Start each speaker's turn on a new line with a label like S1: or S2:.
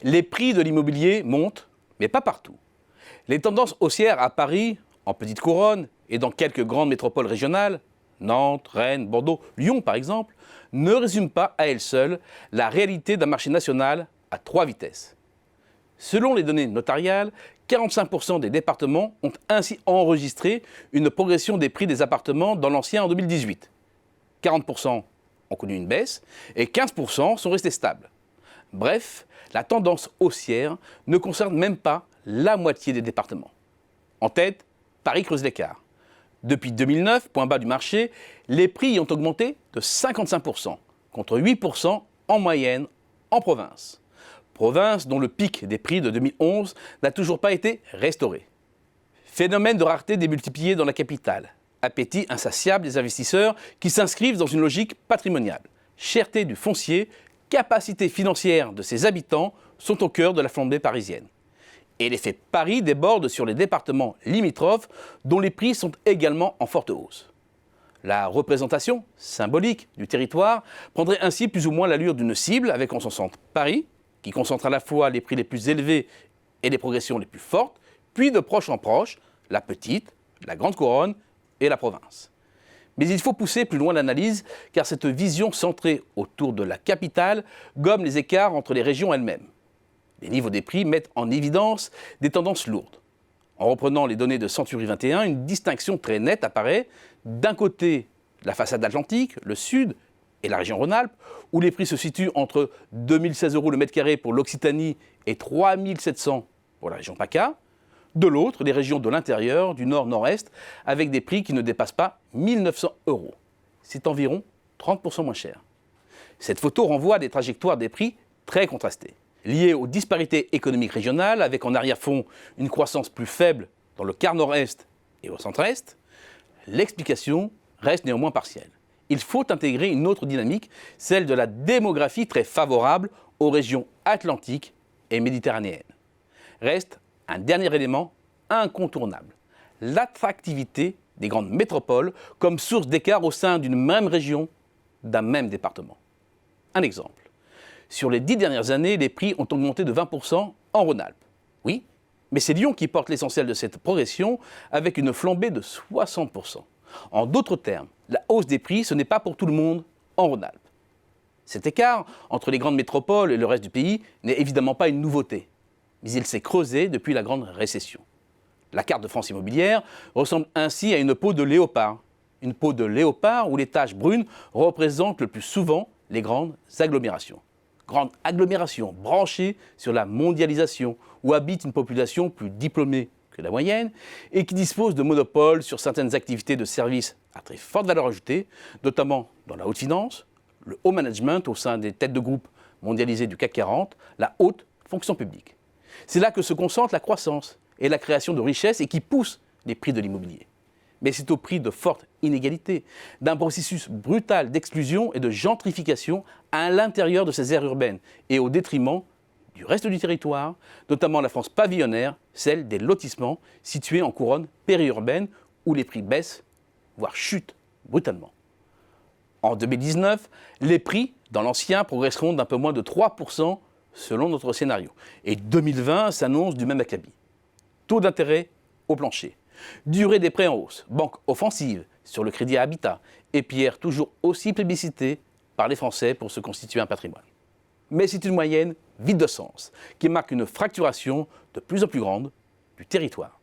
S1: Les prix de l'immobilier montent, mais pas partout. Les tendances haussières à Paris, en petite couronne et dans quelques grandes métropoles régionales, Nantes, Rennes, Bordeaux, Lyon par exemple, ne résument pas à elles seules la réalité d'un marché national à 3 vitesses. Selon les données notariales, 45% des départements ont ainsi enregistré une progression des prix des appartements dans l'ancien en 2018. 40% ont connu une baisse et 15% sont restés stables. Bref, la tendance haussière ne concerne même pas la moitié des départements. En tête, Paris creuse l'écart. Depuis 2009, point bas du marché, les prix y ont augmenté de 55%, contre 8% en moyenne en province. Province dont le pic des prix de 2011 n'a toujours pas été restauré. Phénomène de rareté démultiplié dans la capitale. Appétit insatiable des investisseurs qui s'inscrivent dans une logique patrimoniale. Cherté du foncier, capacité financière de ses habitants sont au cœur de la flambée parisienne. Et l'effet Paris déborde sur les départements limitrophes dont les prix sont également en forte hausse. La représentation symbolique du territoire prendrait ainsi plus ou moins l'allure d'une cible avec en son centre Paris, qui concentre à la fois les prix les plus élevés et les progressions les plus fortes, puis de proche en proche, la petite, la grande couronne et la province. Mais il faut pousser plus loin l'analyse, car cette vision centrée autour de la capitale gomme les écarts entre les régions elles-mêmes. Les niveaux des prix mettent en évidence des tendances lourdes. En reprenant les données de Century 21, une distinction très nette apparaît. D'un côté, la façade atlantique, le sud et la région Rhône-Alpes, où les prix se situent entre 2016 € le mètre carré pour l'Occitanie et 3700 pour la région PACA. De l'autre, les régions de l'intérieur, du nord-nord-est, avec des prix qui ne dépassent pas 1900 €. C'est environ 30% moins cher. Cette photo renvoie à des trajectoires des prix très contrastées, liées aux disparités économiques régionales, avec en arrière-fond une croissance plus faible dans le quart nord-est et au centre-est. L'explication reste néanmoins partielle. Il faut intégrer une autre dynamique, celle de la démographie très favorable aux régions atlantiques et méditerranéennes. Reste un dernier élément incontournable, l'attractivité des grandes métropoles comme source d'écart au sein d'une même région, d'un même département. Un exemple. Sur les 10 dernières années, les prix ont augmenté de 20% en Rhône-Alpes. Oui, mais c'est Lyon qui porte l'essentiel de cette progression avec une flambée de 60%. En d'autres termes, la hausse des prix, ce n'est pas pour tout le monde en Rhône-Alpes. Cet écart entre les grandes métropoles et le reste du pays n'est évidemment pas une nouveauté, mais il s'est creusé depuis la grande récession. La carte de France immobilière ressemble ainsi à une peau de léopard. Une peau de léopard où les taches brunes représentent le plus souvent les grandes agglomérations. Grandes agglomérations branchées sur la mondialisation, où habite une population plus diplômée que la moyenne et qui dispose de monopoles sur certaines activités de services à très forte valeur ajoutée, notamment dans la haute finance, le haut management au sein des têtes de groupe mondialisées du CAC 40, la haute fonction publique. C'est là que se concentre la croissance et la création de richesses et qui pousse les prix de l'immobilier. Mais c'est au prix de fortes inégalités, d'un processus brutal d'exclusion et de gentrification à l'intérieur de ces aires urbaines et au détriment du reste du territoire, notamment la France pavillonnaire, celle des lotissements situés en couronne périurbaine où les prix baissent, voire chutent brutalement. En 2019, les prix dans l'ancien progresseront d'un peu moins de 3% selon notre scénario. Et 2020 s'annonce du même acabit. Taux d'intérêt au plancher. Durée des prêts en hausse, banque offensive sur le crédit à habitat et pierre toujours aussi plébiscitée par les Français pour se constituer un patrimoine. Mais c'est une moyenne vide de sens qui marque une fracturation de plus en plus grande du territoire.